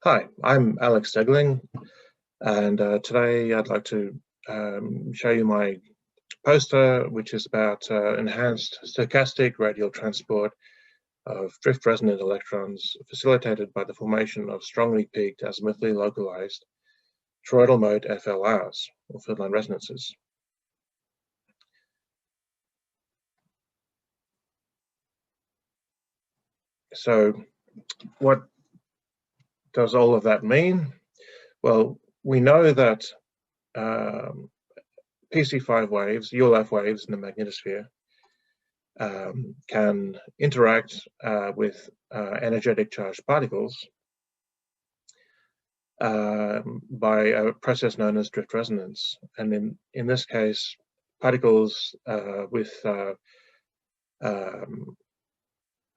Hi, I'm Alex Degeling, and today I'd like to show you my poster, which is about enhanced stochastic radial transport of drift resonant electrons facilitated by the formation of strongly peaked azimuthally localized toroidal mode FLRs, or field line resonances. So what does all of that mean? Well, we know that PC5 waves, ULF waves in the magnetosphere, can interact with energetic charged particles by a process known as drift resonance. And in this case, particles with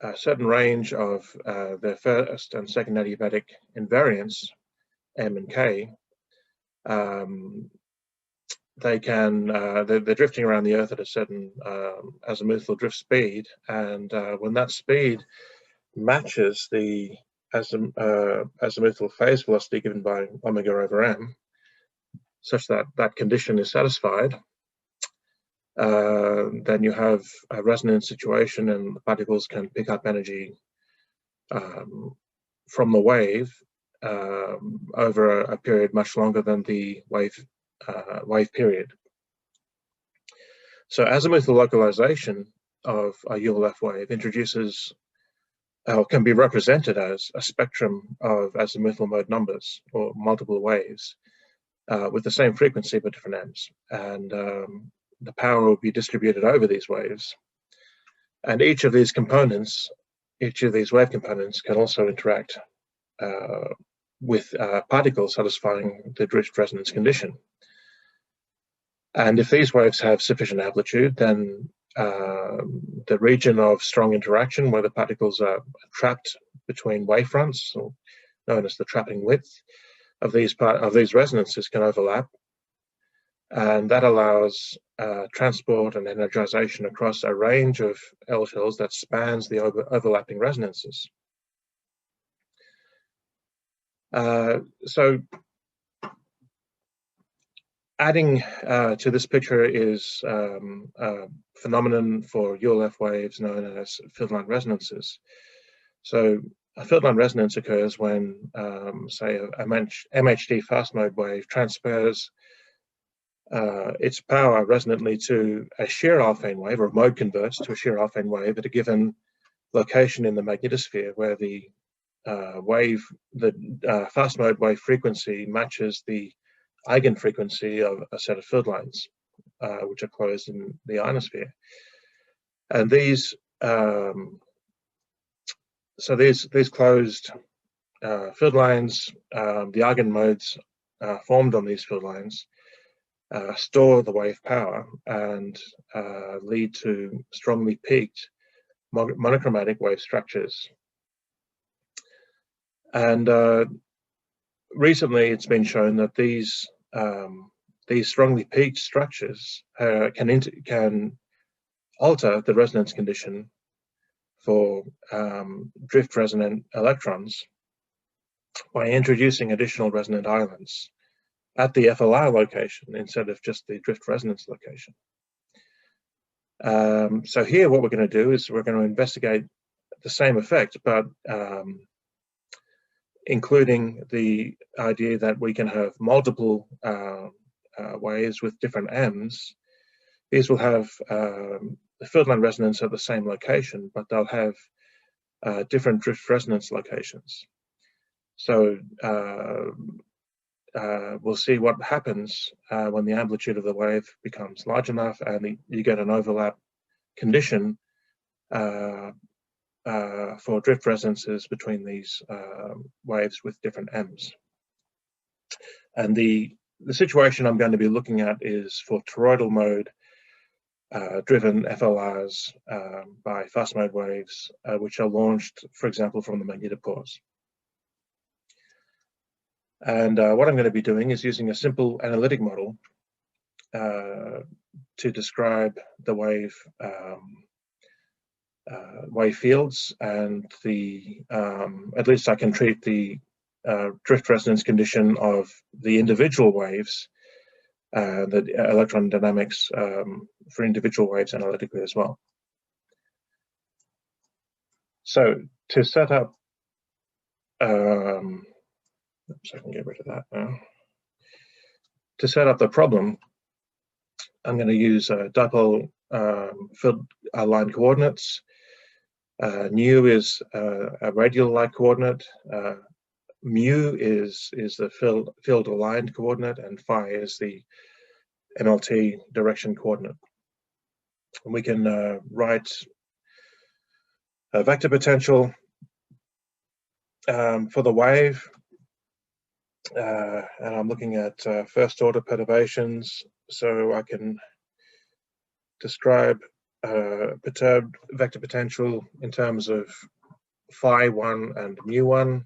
a certain range of their first and second adiabatic invariants, M and K, they're drifting around the Earth at a certain azimuthal drift speed, and when that speed matches the azimuthal phase velocity given by omega over m, such that that condition is satisfied, then you have a resonance situation, and the particles can pick up energy from the wave over a period much longer than the wave period. So azimuthal localization of a ULF wave introduces, or can be represented as, a spectrum of azimuthal mode numbers, or multiple waves with the same frequency but different m's, and the power will be distributed over these waves, and each of these wave components can also interact with particles satisfying the drift resonance condition. And if these waves have sufficient amplitude, then the region of strong interaction, where the particles are trapped between wavefronts, or known as the trapping width of these resonances, can overlap, and that allows transport and energization across a range of L-shells that spans the overlapping resonances. So adding to this picture is a phenomenon for ULF waves known as field line resonances. So a field line resonance occurs when, say, a MHD fast mode wave transfers its power resonantly to a shear Alfvén wave, or mode converts to a shear Alfvén wave at a given location in the magnetosphere, where the fast mode wave frequency matches the eigenfrequency of a set of field lines, which are closed in the ionosphere. And these closed field lines, the eigenmodes formed on these field lines, store the wave power and lead to strongly peaked monochromatic wave structures. And recently, it's been shown that these strongly peaked structures can alter the resonance condition for drift resonant electrons by introducing additional resonant islands at the FLR location instead of just the drift resonance location. So here, what we're going to do is we're going to investigate the same effect, but including the idea that we can have multiple waves with different m's. These will have the field line resonance at the same location, but they'll have different drift resonance locations. So we'll see what happens when the amplitude of the wave becomes large enough and you get an overlap condition for drift resonances between these waves with different m's. And the situation I'm going to be looking at is for toroidal mode driven FLRs by fast mode waves, which are launched, for example, from the magnetopores. And what I'm going to be doing is using a simple analytic model to describe the wave fields, and at least I can treat the drift resonance condition of the individual waves, the electron dynamics for individual waves analytically as well. So to set up, oops, I can get rid of that now. To set up the problem, I'm going to use dipole field line coordinates. Nu is a radial light coordinate. Mu is the field aligned coordinate, and phi is the MLT direction coordinate. And we can write a vector potential for the wave, and I'm looking at first order perturbations, so I can describe perturbed vector potential in terms of phi1 and mu1,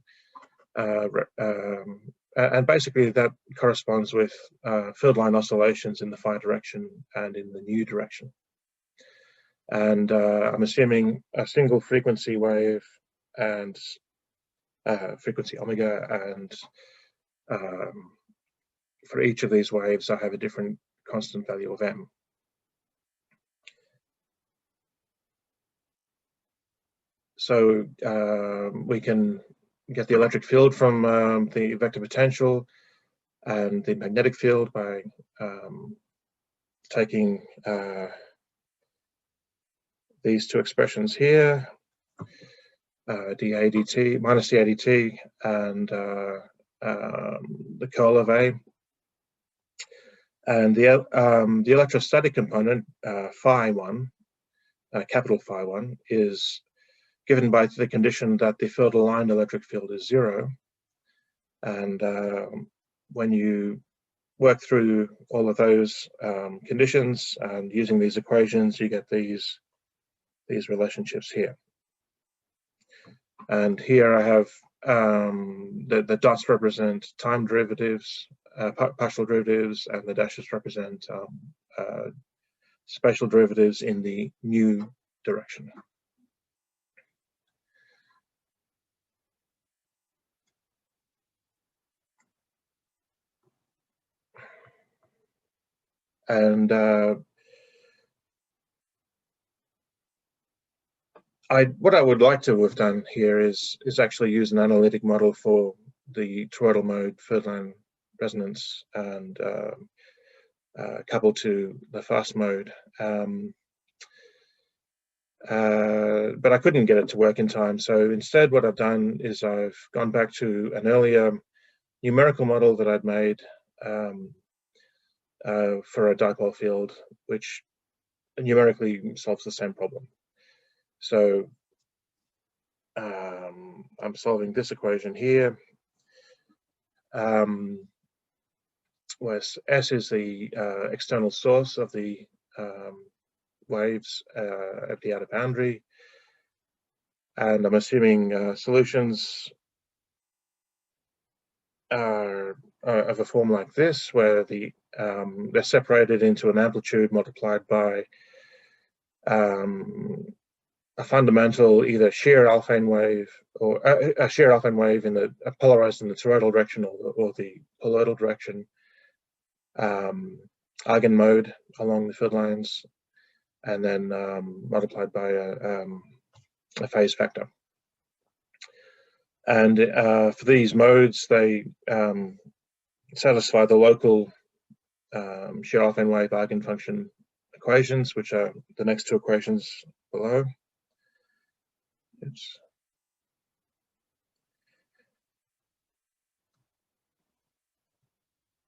and basically that corresponds with field line oscillations in the phi direction and in the nu direction. And I'm assuming a single frequency wave and frequency omega, and for each of these waves I have a different constant value of m. So we can get the electric field from the vector potential and the magnetic field by taking these two expressions here, dA dt minus dA dt, and the curl of A. And the electrostatic component, phi1, capital phi1, is given by the condition that the field aligned electric field is 0. And when you work through all of those conditions and using these equations, you get these relationships here. And here I have the dots represent time derivatives, partial derivatives, and the dashes represent spatial derivatives in the nu direction. And what I would like to have done here is actually use an analytic model for the toroidal mode field line resonance and coupled to the fast mode. But I couldn't get it to work in time. So instead what I've done is I've gone back to an earlier numerical model that I'd made for a dipole field, which numerically solves the same problem. So I'm solving this equation here, where S is the external source of the waves at the outer boundary, and I'm assuming solutions are of a form like this, where they're separated into an amplitude multiplied by a fundamental either shear alphane wave or a shear alphane wave in the polarized in the toroidal direction or the poloidal direction, eigenmode along the field lines, and then multiplied by a phase factor. And for these modes, they satisfy the local shear alphane wave eigenfunction equations, which are the next two equations below. Oops.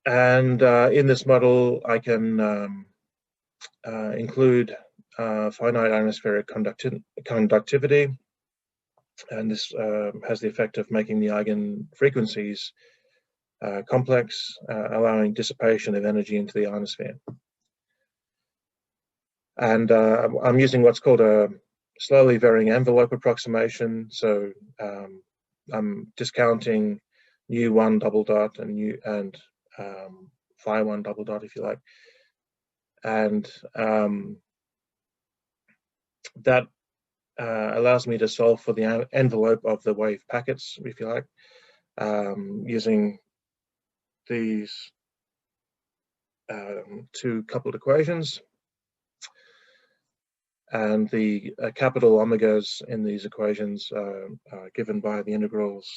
And in this model, I can include finite ionospheric conductivity, and this has the effect of making the eigen frequencies complex, allowing dissipation of energy into the ionosphere. And I'm using what's called a slowly varying envelope approximation. So I'm discounting nu1 double dot and phi1 double dot, if you like, and that allows me to solve for the envelope of the wave packets, if you like, using these two coupled equations, and the capital omegas in these equations are given by the integrals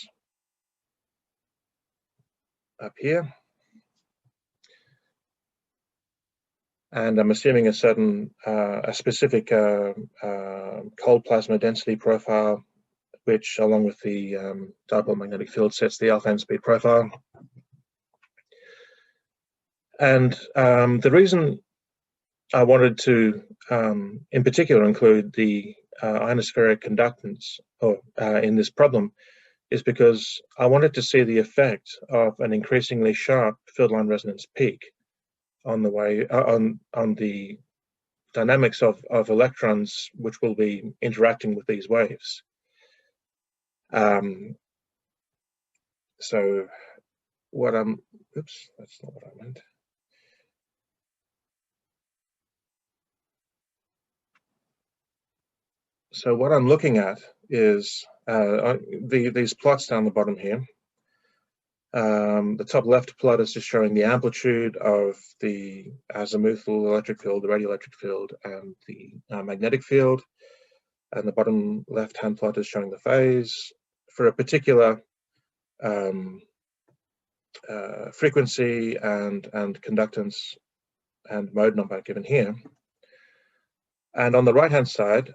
up here. And I'm assuming a certain, a specific cold plasma density profile, which along with the dipole magnetic field sets the alpha end speed profile. And the reason I wanted to, in particular, include the ionospheric conductance in this problem is because I wanted to see the effect of an increasingly sharp field line resonance peak on the way on the dynamics of electrons which will be interacting with these waves. So what I'm, oops, that's not what I meant. So what I'm looking at is these plots down the bottom here. The top left plot is just showing the amplitude of the azimuthal electric field, the radioelectric field, and the magnetic field. And the bottom left-hand plot is showing the phase for a particular frequency and conductance and mode number given here. And on the right-hand side,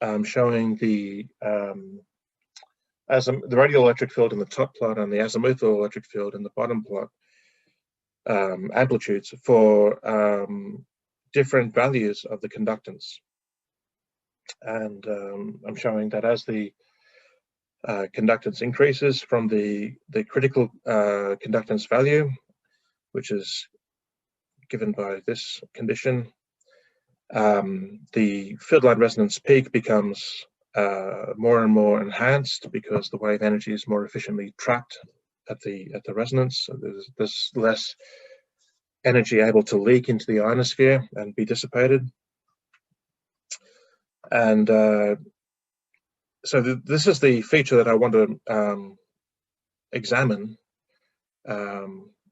I'm showing the radioelectric field in the top plot and the azimuthal electric field in the bottom plot amplitudes for different values of the conductance. And I'm showing that as the conductance increases from the critical conductance value, which is given by this condition, the field line resonance peak becomes more and more enhanced because the wave energy is more efficiently trapped at the resonance. So there's less energy able to leak into the ionosphere and be dissipated. And so this is the feature that I want to examine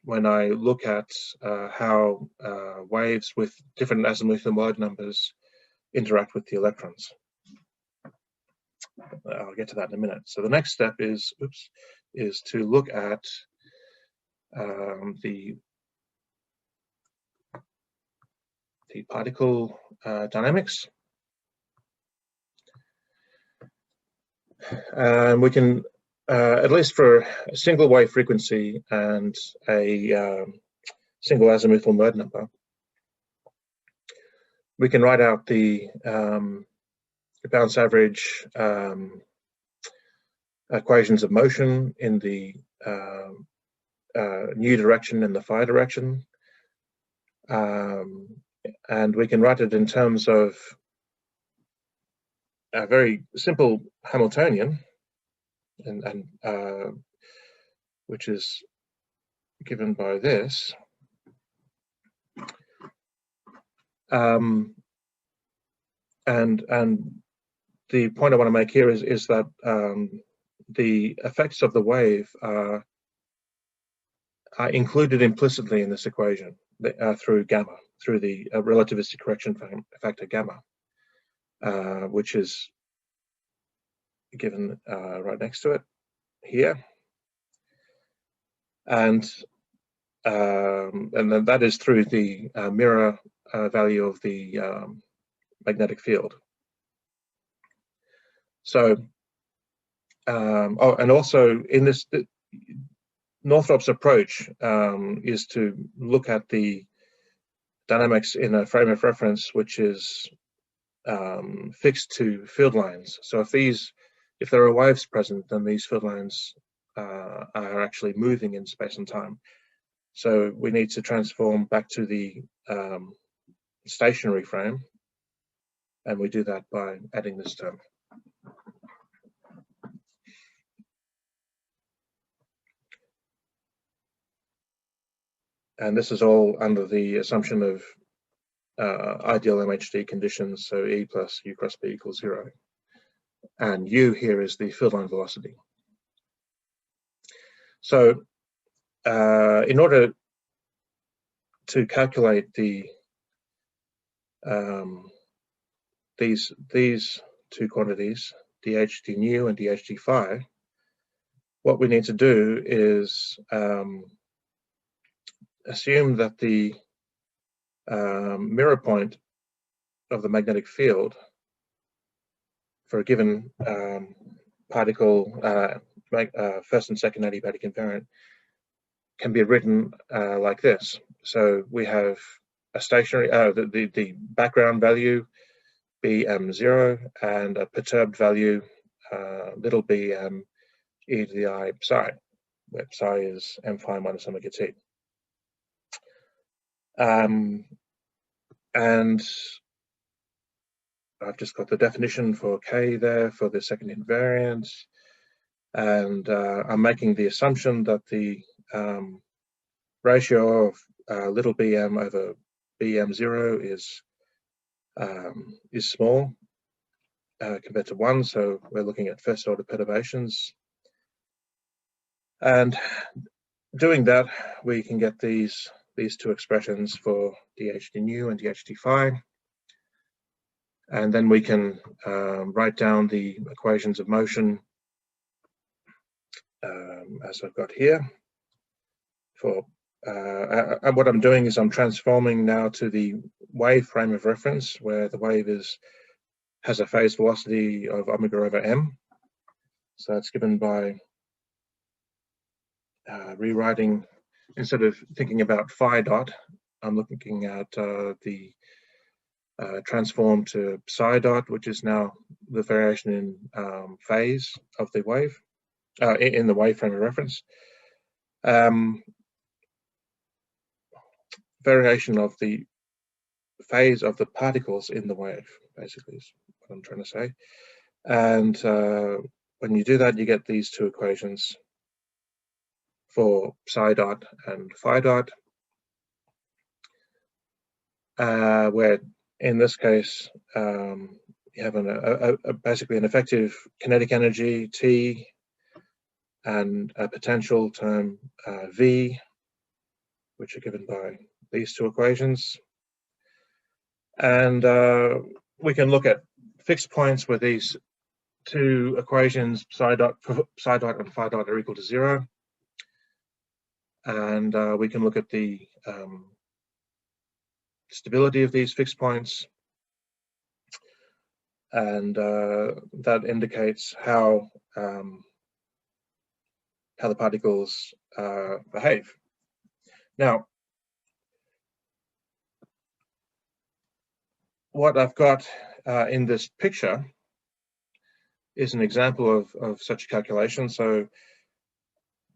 when I look at how waves with different azimuthal mode numbers interact with the electrons. I'll get to that in a minute. So the next step is to look at the particle dynamics. We can, at least for a single wave frequency and a single azimuthal mode number, we can write out the bounce average equations of motion in the nu direction and the phi direction. And we can write it in terms of a very simple Hamiltonian, and which is given by this. And the point I want to make here is that the effects of the wave are included implicitly in this equation through gamma, through the relativistic correction factor gamma, which is given right next to it here, and then that is through the mirror value of the magnetic field. So, oh, and also in this, Northrop's approach is to look at the dynamics in a frame of reference which is fixed to field lines. So if there are waves present, then these field lines are actually moving in space and time. So we need to transform back to the stationary frame, and we do that by adding this term. And this is all under the assumption of ideal MHD conditions, so E plus U cross B equals 0. And U here is the field line velocity. So in order to calculate the these two quantities, dH nu and dH phi, what we need to do is assume that the mirror point of the magnetic field for a given particle, first and second adiabatic invariant, can be written like this. So we have a stationary, the background value bm0 and a perturbed value little bm e to the I psi, where psi is m phi minus omega t. And I've just got the definition for K there for the second invariant, and I'm making the assumption that the ratio of little bm over bm0 is small compared to 1, so we're looking at first order perturbations. And doing that, we can get these two expressions for dH nu and dH phi. And then we can write down the equations of motion as I've got here. For and what I'm doing is I'm transforming now to the wave frame of reference, where the wave has a phase velocity of omega over m. So it's given by rewriting, instead of thinking about phi dot, I'm looking at the transform to psi dot, which is now the variation in phase of the wave, in the wave frame of reference. Variation of the phase of the particles in the wave, basically, is what I'm trying to say. And when you do that, you get these two equations for psi dot and phi dot, where in this case you have basically an effective kinetic energy T and a potential term V, which are given by these two equations. And we can look at fixed points where these two equations, psi dot and phi dot, are equal to 0. And we can look at the stability of these fixed points, and that indicates how the particles behave. Now, what I've got in this picture is an example of such a calculation. So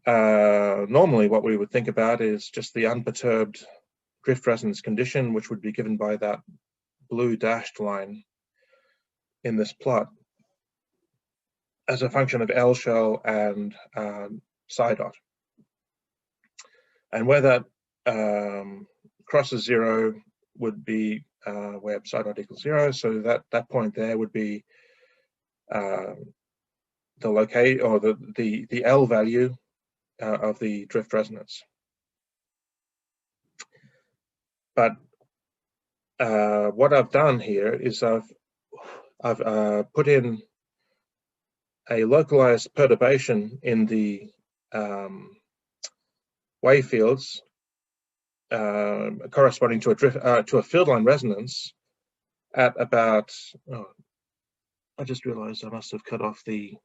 normally what we would think about is just the unperturbed drift resonance condition, which would be given by that blue dashed line in this plot as a function of L shell and psi dot. And where that crosses 0 would be where psi dot equals 0. So that point there would be the locate, or the L value of the drift resonance. But what I've done here is I've put in a localized perturbation in the wave fields corresponding to a field line resonance at about, I just realized I must have cut off the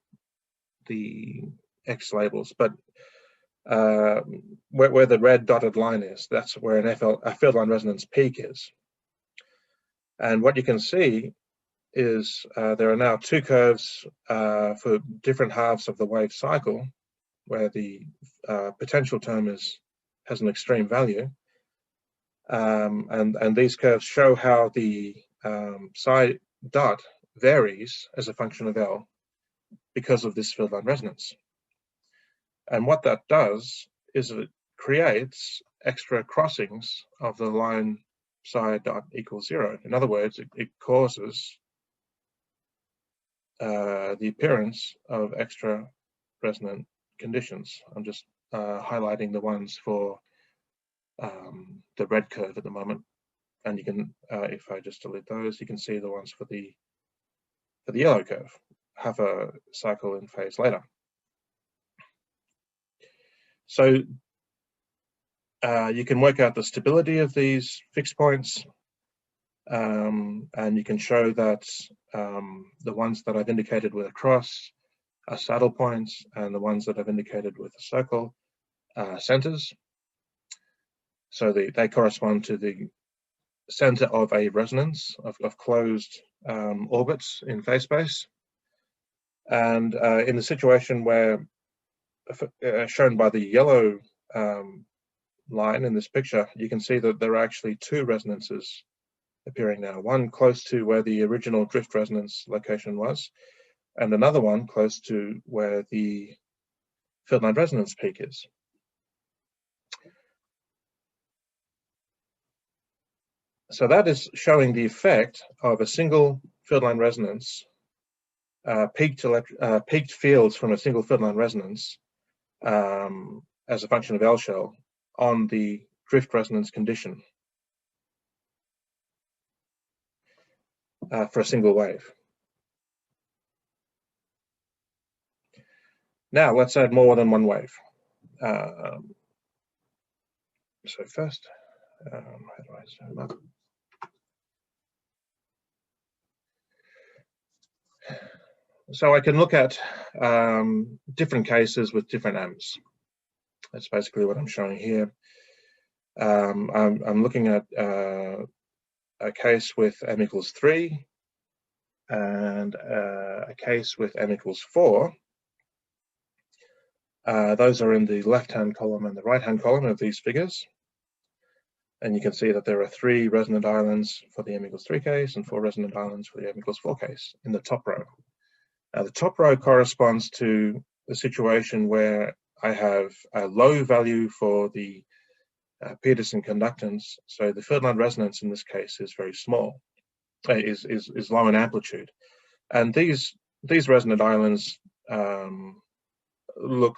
X labels, but where the red dotted line is, that's where a field line resonance peak is. And what you can see is there are now two curves for different halves of the wave cycle, where the potential term has an extreme value, and these curves show how the psi dot varies as a function of L because of this field line resonance. And what that does is it creates extra crossings of the line psi dot equals 0. In other words, it causes the appearance of extra resonant conditions. I'm just highlighting the ones for the red curve at the moment. And you can, if I just delete those, you can see the ones for the yellow curve, half a cycle in phase later. So you can work out the stability of these fixed points, and you can show that the ones that I've indicated with a cross are saddle points, and the ones that I've indicated with a circle are centers. So they correspond to the center of a resonance of closed orbits in phase space. And in the situation where, shown by the yellow line in this picture, you can see that there are actually two resonances appearing now, one close to where the original drift resonance location was, and another one close to where the field line resonance peak is. So that is showing the effect of a single field line resonance, peaked fields from a single field line resonance as a function of L shell on the drift resonance condition for a single wave. Now let's add more than one wave. So first, how do I zoom up? So I can look at different cases with different amps. That's basically what I'm showing here. I'm looking at a case with m equals 3 and a case with m equals 4. Those are in the left-hand column and the right-hand column of these figures. And you can see that there are 3 resonant islands for the m equals 3 case and 4 resonant islands for the m equals 4 case in the top row. Now the top row corresponds to the situation where I have a low value for the Peterson conductance. So the field line resonance in this case is very small, is low in amplitude. And these resonant islands look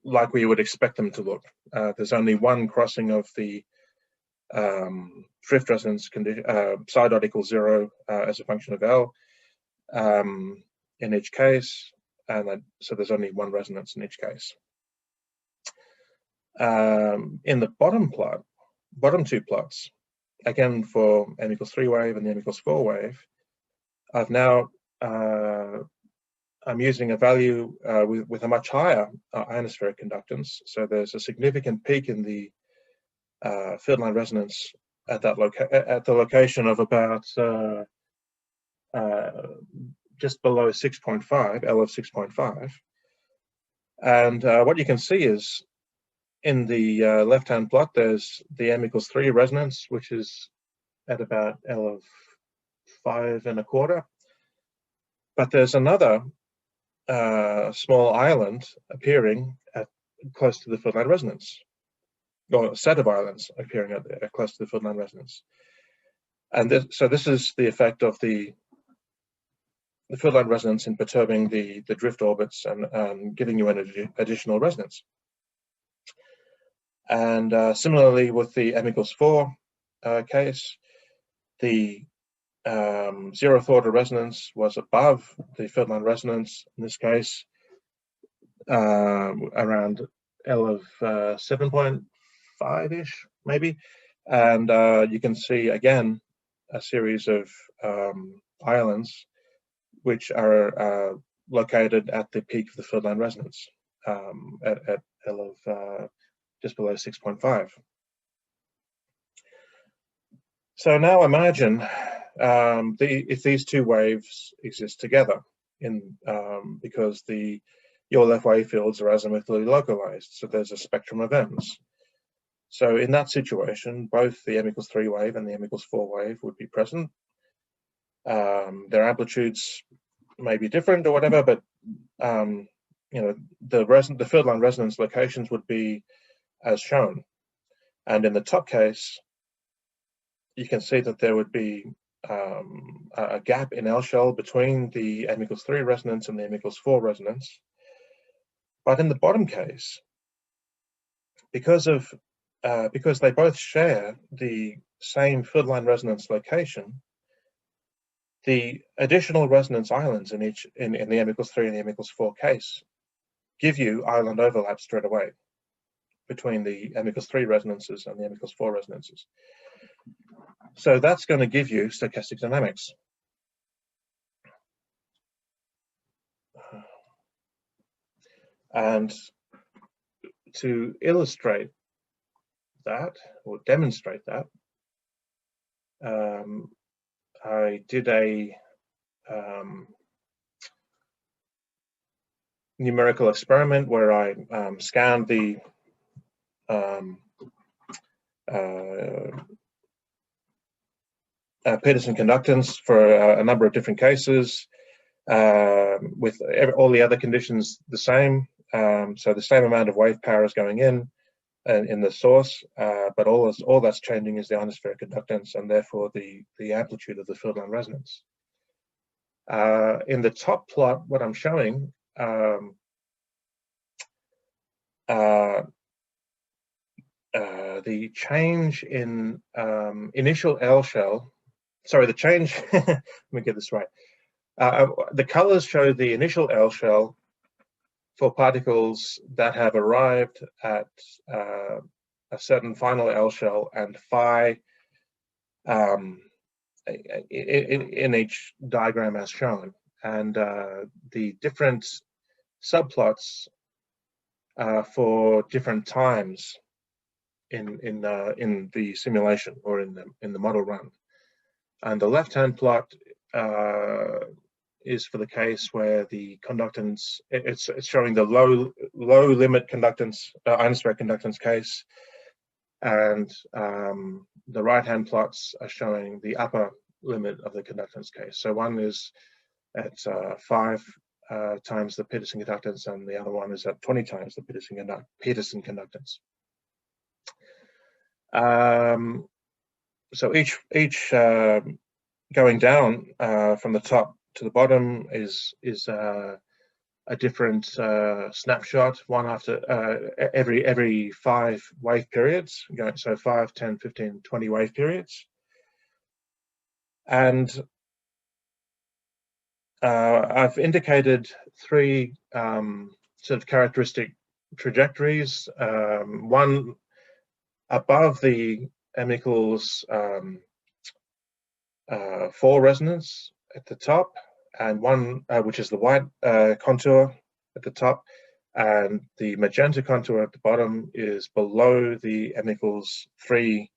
like we would expect them to look. There's only one crossing of the drift resonance condition, psi dot equals 0 as a function of L in each case, and so there's only one resonance in each case. In the bottom two plots, again for m equals 3 wave and the m equals 4 wave, I've now I'm using a value with a much higher ionospheric conductance. So there's a significant peak in the field line resonance at the location of about just below 6.5, L of 6.5. And what you can see is in the left-hand plot, there's the m equals 3 resonance, which is at about L of 5.25. But there's another small island appearing at close to the field line resonance, or a set of islands appearing at close to the field line resonance. And so this is the effect of the field line resonance in perturbing the drift orbits and giving you an additional resonance. And similarly with the m equals 4 case, the zeroth order resonance was above the field line resonance, in this case around L of 7.5-ish maybe. And you can see again a series of islands which are located at the peak of the field line resonance at L of just below 6.5. So now imagine if these two waves exist together, because the ULF wave fields are azimuthally localized, so there's a spectrum of M's. So in that situation, both the m equals 3 wave and the m equals 4 wave would be present. Their amplitudes may be different or whatever, but you know, the field line resonance locations would be as shown. And in the top case, you can see that there would be a gap in L shell between the m equals 3 resonance and the m equals 4 resonance. But in the bottom case, because they both share the same field line resonance location, the additional resonance islands in the m=3 and the m=4 case give you island overlap straight away between the m=3 resonances and the m=4 resonances. So that's going to give you stochastic dynamics. And to illustrate that, or demonstrate that, I did a numerical experiment where I scanned the Peterson conductance for a number of different cases, with all the other conditions the same. So the same amount of wave power is going in the source, but all that's changing is the ionospheric conductance, and therefore the amplitude of the field line resonance. In the top plot, what I'm showing the change in initial L shell. Sorry, the change. Let me get this right. The colors show the initial L shell for particles that have arrived at a certain final L shell, and phi in each diagram as shown, and the different subplots for different times in the simulation or in the model run. And the left-hand plot is for the case where the conductance, it's showing the low limit conductance, ionospheric conductance case, and the right-hand plots are showing the upper limit of the conductance case. So one is at 5 times the Peterson conductance, and the other one is at 20 times the Peterson conductance. So each going down from the top to the bottom is a different snapshot, one after every 5 wave periods, so 5, 10, 15, 20 wave periods. And I've indicated 3 sort of characteristic trajectories, one above the m=4 resonance at the top, and one which is the white contour at the top, and the magenta contour at the bottom is below the m=3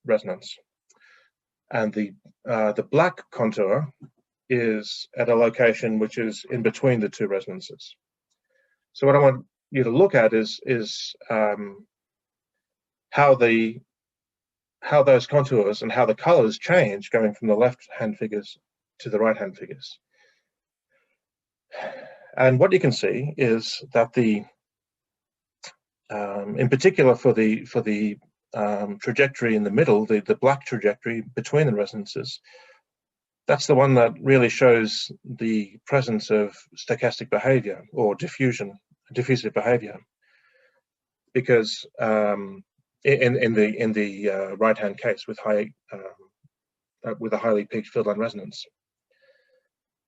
resonance, and the black contour is at a location which is in between the 2 resonances. So what I want you to look at is how those contours and how the colors change going from the left-hand figures to the right-hand figures. And what you can see is that in particular for the trajectory in the middle, the black trajectory between the resonances, that's the one that really shows the presence of stochastic behavior or diffusive behavior, because in the right-hand case with a highly peaked field line resonance.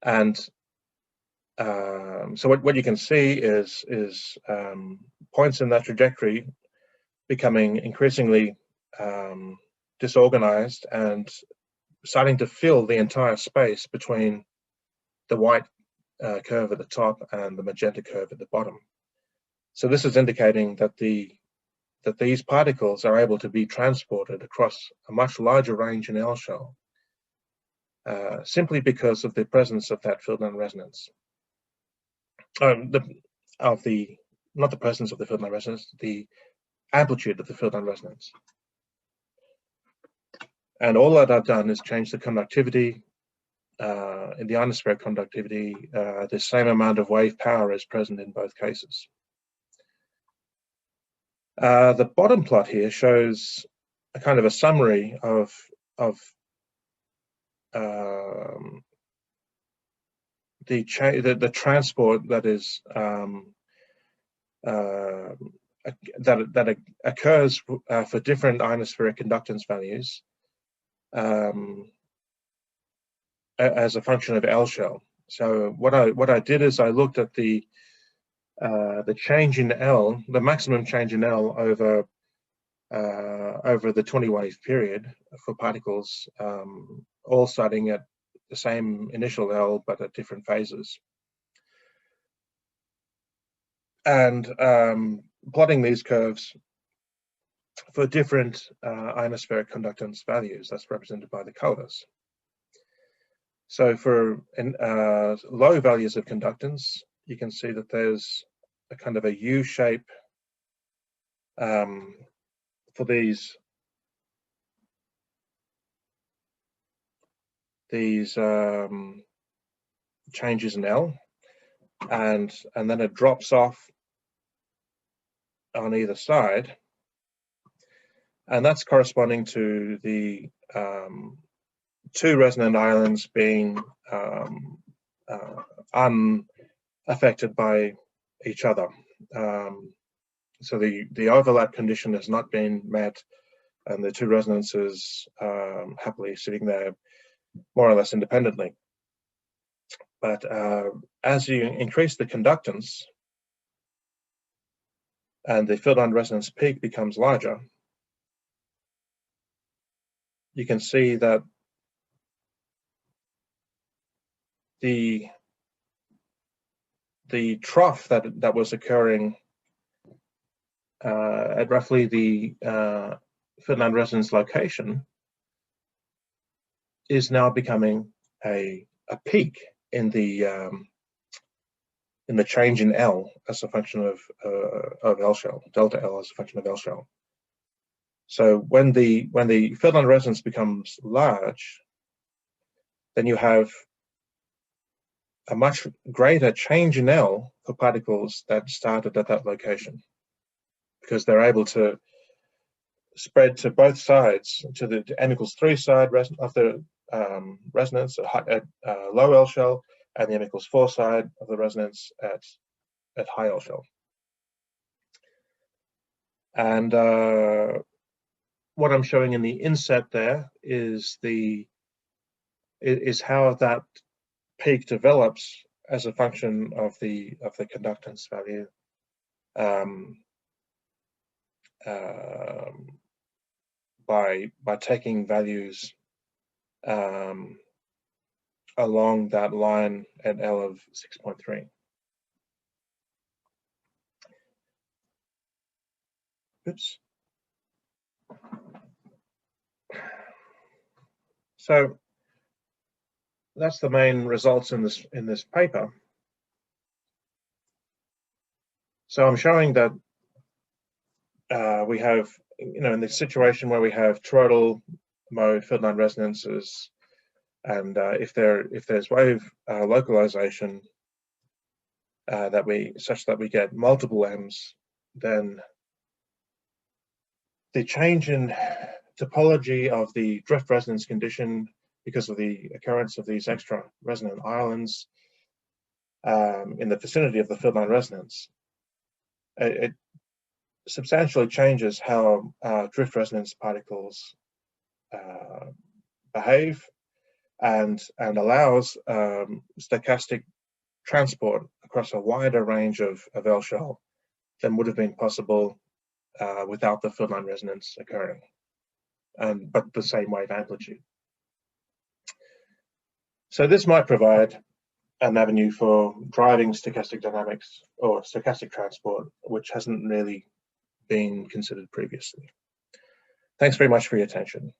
And so what you can see is points in that trajectory becoming increasingly disorganized and starting to fill the entire space between the white curve at the top and the magenta curve at the bottom. So this is indicating that these particles are able to be transported across a much larger range in L shell, simply because of the presence of that field line resonance. Not the presence of the field line resonance, the amplitude of the field line resonance. And all that I've done is change the conductivity. In the ionospheric conductivity, the same amount of wave power is present in both cases. The bottom plot here shows a kind of a summary of the transport that is that occurs for different ionospheric conductance values as a function of L shell. So what I did is I looked at the change in L, the maximum change in L over the 20-wave period for particles, all starting at the same initial L but at different phases, and plotting these curves for different ionospheric conductance values that's represented by the colors. So for low values of conductance, you can see that there's a kind of a U shape for these changes in L, and then it drops off on either side, and that's corresponding to the two resonant islands being unaffected by each other. So the overlap condition has not been met, and the two resonances happily sitting there more or less independently. But as you increase the conductance and the field line resonance peak becomes larger, you can see that the trough that was occurring at roughly the field line resonance location is now becoming a peak in the change in L as a function of L shell, delta L as a function of L shell. So when the field line resonance becomes large, then you have a much greater change in L for particles that started at that location, because they're able to spread to both sides, to the n=3 side of the resonance at low L shell, and the n=4 side of the resonance at high L shell. And what I'm showing in the inset there is how that peak develops as a function of the conductance value by taking values along that line at L of 6.3. Oops. So that's the main results in this paper. So I'm showing that we have, in the situation where we have toroidal mode field line resonances, and if there's wave localization such that we get multiple M's, then the change in topology of the drift resonance condition, because of the occurrence of these extra resonant islands in the vicinity of the field line resonance, it substantially changes how drift resonance particles behave, and allows stochastic transport across a wider range of L shell than would have been possible without the field line resonance occurring, but the same wave amplitude. So this might provide an avenue for driving stochastic dynamics or stochastic transport, which hasn't really been considered previously. Thanks very much for your attention.